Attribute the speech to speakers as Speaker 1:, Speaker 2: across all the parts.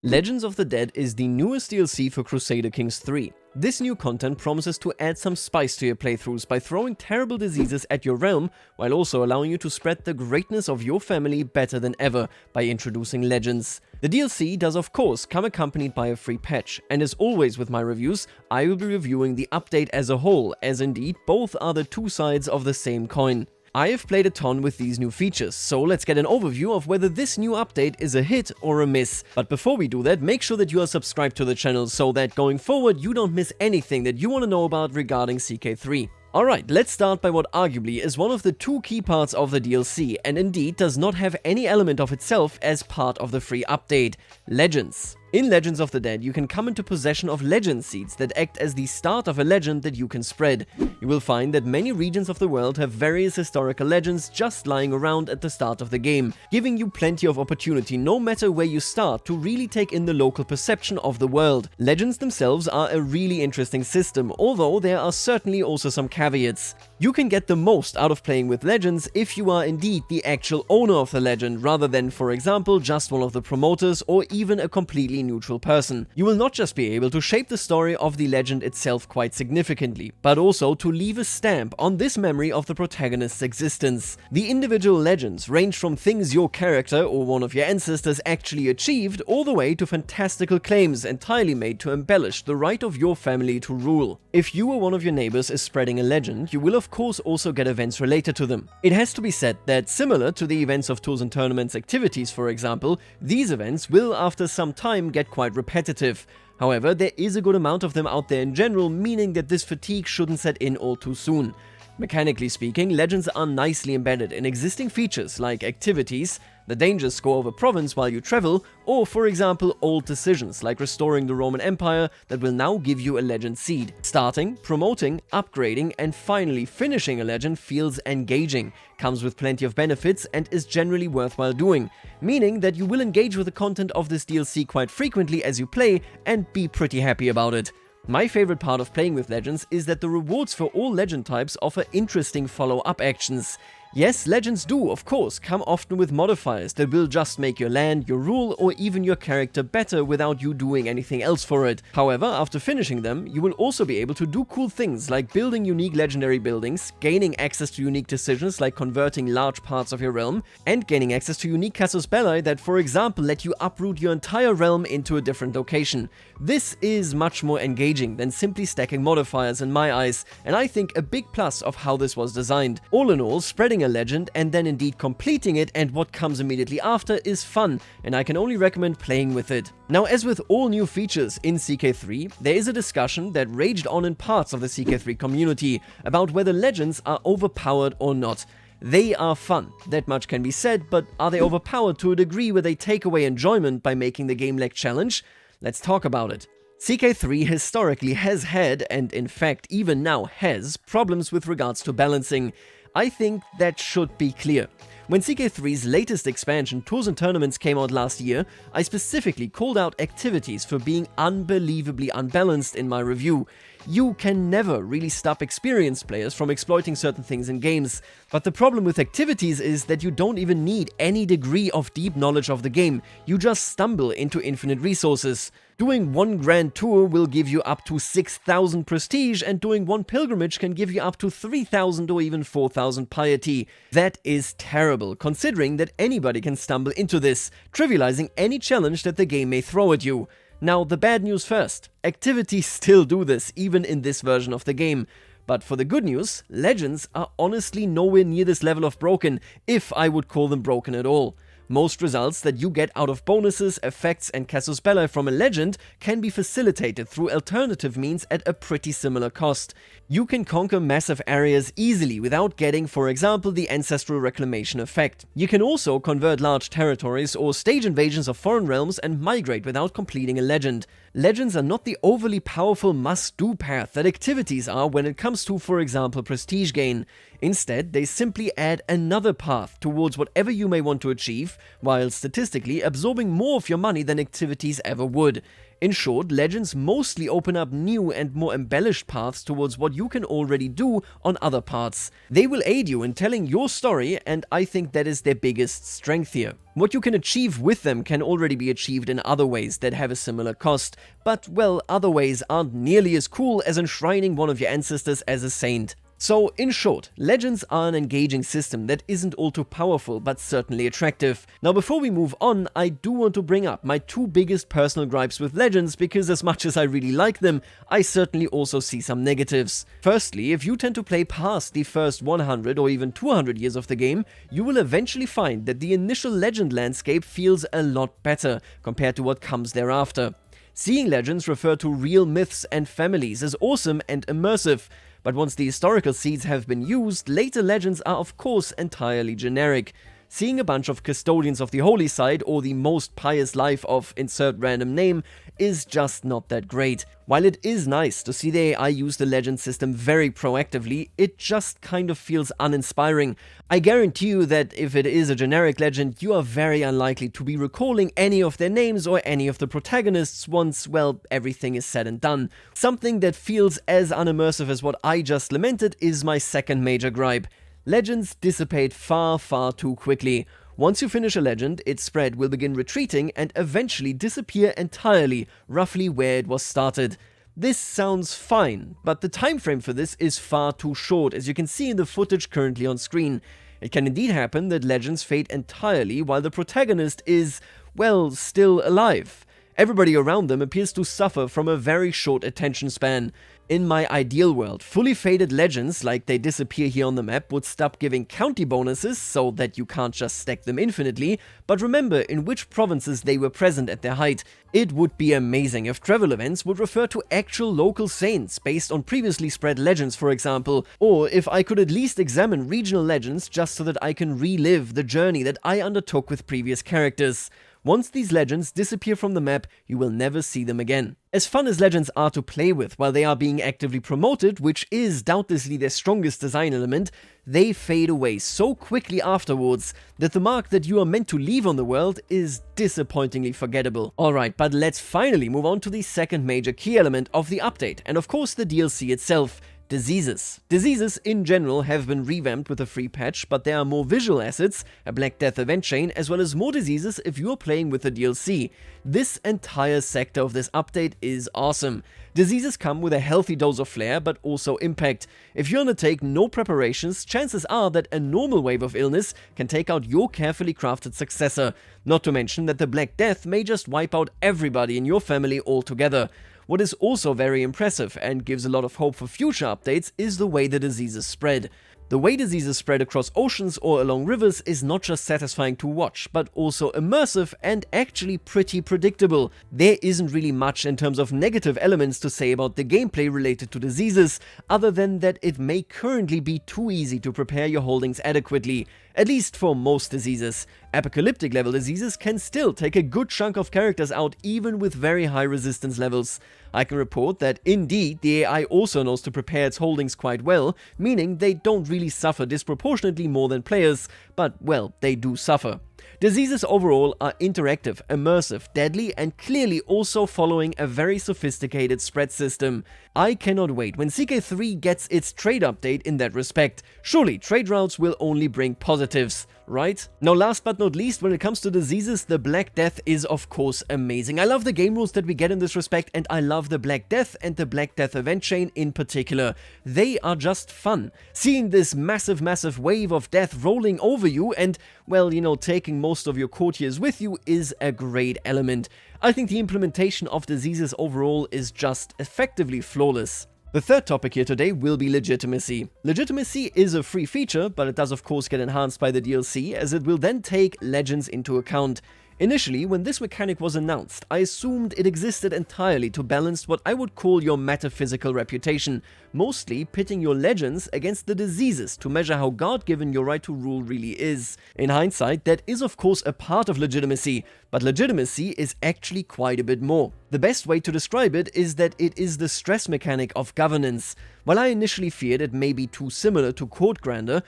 Speaker 1: Legends of the Dead is the newest DLC for Crusader Kings III. This new content promises to add some spice to your playthroughs by throwing terrible diseases at your realm, while also allowing you to spread the greatness of your family better than ever by introducing legends. The DLC does of course come accompanied by a free patch, and as always with my reviews, I will be reviewing the update as a whole, as indeed both are the two sides of the same coin. I have played a ton with these new features, so let's get an overview of whether this new update is a hit or a miss. But before we do that, make sure that you are subscribed to the channel so that going forward you don't miss anything that you want to know about regarding CK3. Alright, let's start by what arguably is one of the two key parts of the DLC, and indeed does not have any element of itself as part of the free update: Legends. In Legends of the Dead, you can come into possession of legend seeds that act as the start of a legend that you can spread. You will find that many regions of the world have various historical legends just lying around at the start of the game, giving you plenty of opportunity no matter where you start to really take in the local perception of the world. Legends themselves are a really interesting system, although there are certainly also some caveats. You can get the most out of playing with legends if you are indeed the actual owner of the legend, rather than, for example, just one of the promoters or even a completely neutral person. You will not just be able to shape the story of the legend itself quite significantly, but also to leave a stamp on this memory of the protagonist's existence. The individual legends range from things your character or one of your ancestors actually achieved, all the way to fantastical claims entirely made to embellish the right of your family to rule. If you or one of your neighbors is spreading a legend, you will of course also get events related to them. It has to be said that, similar to the events of tours and tournaments activities for example, these events will after some time get quite repetitive. However, there is a good amount of them out there in general, meaning that this fatigue shouldn't set in all too soon. Mechanically speaking, legends are nicely embedded in existing features like activities, the danger score of a province while you travel, or for example old decisions like restoring the Roman Empire that will now give you a legend seed. Starting, promoting, upgrading and finally finishing a legend feels engaging, comes with plenty of benefits and is generally worthwhile doing, meaning that you will engage with the content of this DLC quite frequently as you play and be pretty happy about it. My favorite part of playing with legends is that the rewards for all legend types offer interesting follow-up actions. Yes, legends do, of course, come often with modifiers that will just make your land, your rule, or even your character better without you doing anything else for it. However, after finishing them, you will also be able to do cool things like building unique legendary buildings, gaining access to unique decisions like converting large parts of your realm, and gaining access to unique casus belli that, for example, let you uproot your entire realm into a different location. This is much more engaging than simply stacking modifiers in my eyes, and I think a big plus of how this was designed. All in all, spreading a legend and then indeed completing it and what comes immediately after is fun, and I can only recommend playing with it. Now, as with all new features in CK3, there is a discussion that raged on in parts of the CK3 community about whether legends are overpowered or not. They are fun, that much can be said, but are they overpowered to a degree where they take away enjoyment by making the game lag challenge? Let's talk about it. CK3 historically has had, and in fact even now has, problems with regards to balancing. I think that should be clear. When CK3's latest expansion, Tours and Tournaments, came out last year, I specifically called out activities for being unbelievably unbalanced in my review. You can never really stop experienced players from exploiting certain things in games, but the problem with activities is that you don't even need any degree of deep knowledge of the game, you just stumble into infinite resources. Doing one grand tour will give you up to 6,000 prestige, and doing one pilgrimage can give you up to 3,000 or even 4,000 piety. That is terrible, considering that anybody can stumble into this, trivializing any challenge that the game may throw at you. Now, the bad news first. Activities still do this, even in this version of the game. But for the good news, legends are honestly nowhere near this level of broken, if I would call them broken at all. Most results that you get out of bonuses, effects and casus belli from a legend can be facilitated through alternative means at a pretty similar cost. You can conquer massive areas easily without getting, for example, the Ancestral Reclamation effect. You can also convert large territories or stage invasions of foreign realms and migrate without completing a legend. Legends are not the overly powerful must-do path that activities are when it comes to, for example, prestige gain. Instead, they simply add another path towards whatever you may want to achieve, while statistically absorbing more of your money than activities ever would. In short, Legends mostly open up new and more embellished paths towards what you can already do on other parts. They will aid you in telling your story, and I think that is their biggest strength here. What you can achieve with them can already be achieved in other ways that have a similar cost, but well, other ways aren't nearly as cool as enshrining one of your ancestors as a saint. So, in short, Legends are an engaging system that isn't all too powerful, but certainly attractive. Now, before we move on, I do want to bring up my two biggest personal gripes with Legends, because as much as I really like them, I certainly also see some negatives. Firstly, if you tend to play past the first 100 or even 200 years of the game, you will eventually find that the initial Legend landscape feels a lot better compared to what comes thereafter. Seeing Legends refer to real myths and families is awesome and immersive, but once the historical seeds have been used, later Legends are of course entirely generic. Seeing a bunch of custodians of the holy site or the most pious life of insert random name is just not that great. While it is nice to see the AI use the Legend system very proactively, it just kind of feels uninspiring. I guarantee you that if it is a generic Legend, you are very unlikely to be recalling any of their names or any of the protagonists once, well, everything is said and done. Something that feels as unimmersive as what I just lamented is my second major gripe. Legends dissipate far too quickly. Once you finish a legend, its spread will begin retreating and eventually disappear entirely, roughly where it was started. This sounds fine, but the time frame for this is far too short, as you can see in the footage currently on screen. It can indeed happen that legends fade entirely while the protagonist is, well, still alive. Everybody around them appears to suffer from a very short attention span. In my ideal world, fully faded legends, like they disappear here on the map, would stop giving county bonuses so that you can't just stack them infinitely, but remember in which provinces they were present at their height. It would be amazing if travel events would refer to actual local saints based on previously spread legends, for example, or if I could at least examine regional legends just so that I can relive the journey that I undertook with previous characters. Once these legends disappear from the map, you will never see them again. As fun as legends are to play with while they are being actively promoted, which is doubtlessly their strongest design element, they fade away so quickly afterwards that the mark that you are meant to leave on the world is disappointingly forgettable. Alright, but let's finally move on to the second major key element of the update, and of course the DLC itself. Diseases. Diseases in general have been revamped with a free patch, but there are more visual assets, a Black Death event chain, as well as more diseases if you are playing with the DLC. This entire sector of this update is awesome. Diseases come with a healthy dose of flair, but also impact. If you undertake no preparations, chances are that a normal wave of illness can take out your carefully crafted successor. Not to mention that the Black Death may just wipe out everybody in your family altogether. What is also very impressive and gives a lot of hope for future updates is the way the diseases spread. The way diseases spread across oceans or along rivers is not just satisfying to watch, but also immersive and actually pretty predictable. There isn't really much in terms of negative elements to say about the gameplay related to diseases, other than that it may currently be too easy to prepare your holdings adequately, at least for most diseases. Apocalyptic level diseases can still take a good chunk of characters out even with very high resistance levels. I can report that indeed the AI also knows to prepare its holdings quite well, meaning they don't really suffer disproportionately more than players, but well, they do suffer. Diseases overall are interactive, immersive, deadly, and clearly also following a very sophisticated spread system. I cannot wait when CK3 gets its trade update in that respect. Surely trade routes will only bring positives, right? Now last but not least, when it comes to diseases, the Black Death is of course amazing. I love the game rules that we get in this respect, and I love the Black Death and the Black Death event chain in particular. They are just fun. Seeing this massive wave of death rolling over you and, well, you know, taking most of your courtiers with you is a great element. I think the implementation of diseases overall is just effectively flawless. The third topic here today will be Legitimacy. Legitimacy is a free feature, but it does of course get enhanced by the DLC, as it will then take legends into account. Initially, when this mechanic was announced, I assumed it existed entirely to balance what I would call your metaphysical reputation, mostly pitting your legends against the diseases to measure how God-given your right to rule really is. In hindsight, that is of course a part of legitimacy, but Legitimacy is actually quite a bit more. The best way to describe it is that it is the stress mechanic of governance. While I initially feared it may be too similar to Court Grandeur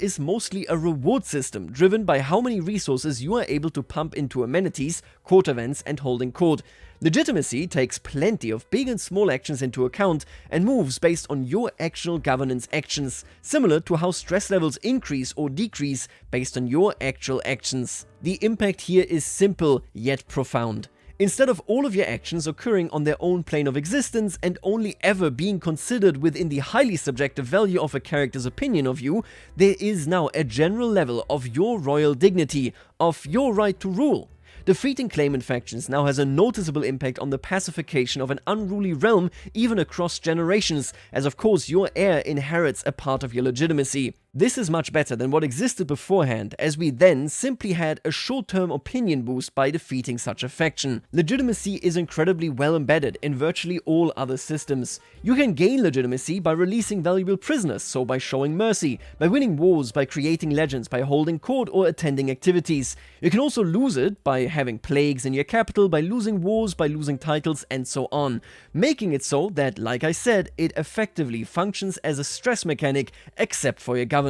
Speaker 1: is mostly a reward system driven by how many resources you are able to pump into amenities, court events, and holding court. Legitimacy takes plenty of big and small actions into account and moves based on your actual governance actions, similar to how stress levels increase or decrease based on your actual actions. The impact here is simple yet profound. Instead of all of your actions occurring on their own plane of existence and only ever being considered within the highly subjective value of a character's opinion of you, there is now a general level of your royal dignity, of your right to rule. Defeating claimant factions now has a noticeable impact on the pacification of an unruly realm even across generations, as of course your heir inherits a part of your legitimacy. This is much better than what existed beforehand, as we then simply had a short-term opinion boost by defeating such a faction. Legitimacy is incredibly well embedded in virtually all other systems. You can gain legitimacy by releasing valuable prisoners, so by showing mercy, by winning wars, by creating legends, by holding court or attending activities. You can also lose it by having plagues in your capital, by losing wars, by losing titles, and so on, making it so that, like I said, it effectively functions as a stress mechanic except for your governance.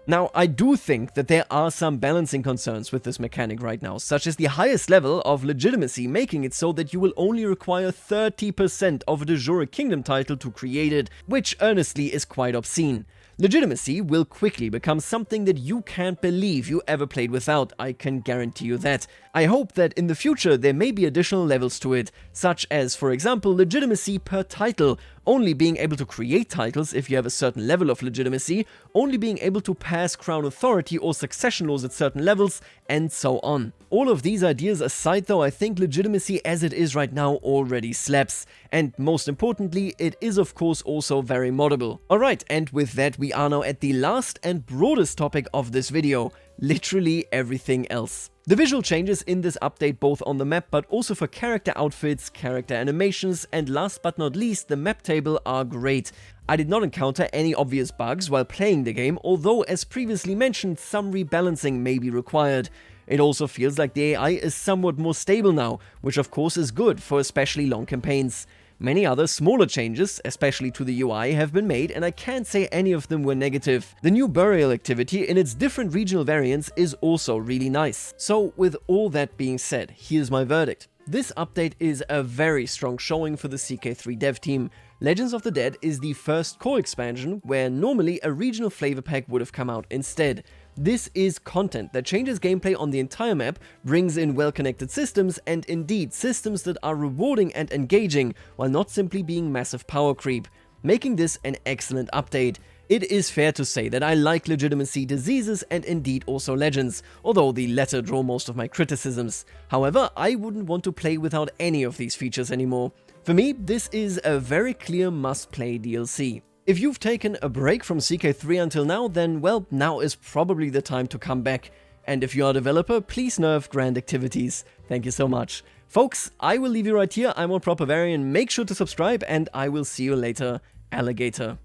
Speaker 1: Now, I do think that there are some balancing concerns with this mechanic right now, such as the highest level of legitimacy making it so that you will only require 30% of a de jure kingdom title to create it, which earnestly is quite obscene. Legitimacy will quickly become something that you can't believe you ever played without, I can guarantee you that. I hope that in the future there may be additional levels to it, such as, for example, legitimacy per title, only being able to create titles if you have a certain level of legitimacy, only being able to pass crown authority or succession laws at certain levels, and so on. All of these ideas aside though, I think legitimacy as it is right now already slaps. And most importantly, it is of course also very moddable. Alright, and with that we are now at the last and broadest topic of this video, literally everything else. The visual changes in this update both on the map but also for character outfits, character animations, and last but not least the map table are great. I did not encounter any obvious bugs while playing the game, although as previously mentioned some rebalancing may be required. It also feels like the AI is somewhat more stable now, which of course is good for especially long campaigns. Many other smaller changes, especially to the UI, have been made, and I can't say any of them were negative. The new burial activity in its different regional variants is also really nice. So with all that being said, here's my verdict. This update is a very strong showing for the CK3 dev team. Legends of the Dead is the first core expansion where normally a regional flavor pack would have come out instead. This is content that changes gameplay on the entire map, brings in well-connected systems, and indeed systems that are rewarding and engaging, while not simply being massive power creep, making this an excellent update. It is fair to say that I like legitimacy, diseases, and indeed also legends, although the latter draw most of my criticisms. However, I wouldn't want to play without any of these features anymore. For me, this is a very clear must-play DLC. If you've taken a break from CK3 until now, then well, now is probably the time to come back. And if you are a developer, please nerf grand activities. Thank you so much. Folks, I will leave you right here. I'm on Proper Varian. Make sure to subscribe, and I will see you later, alligator.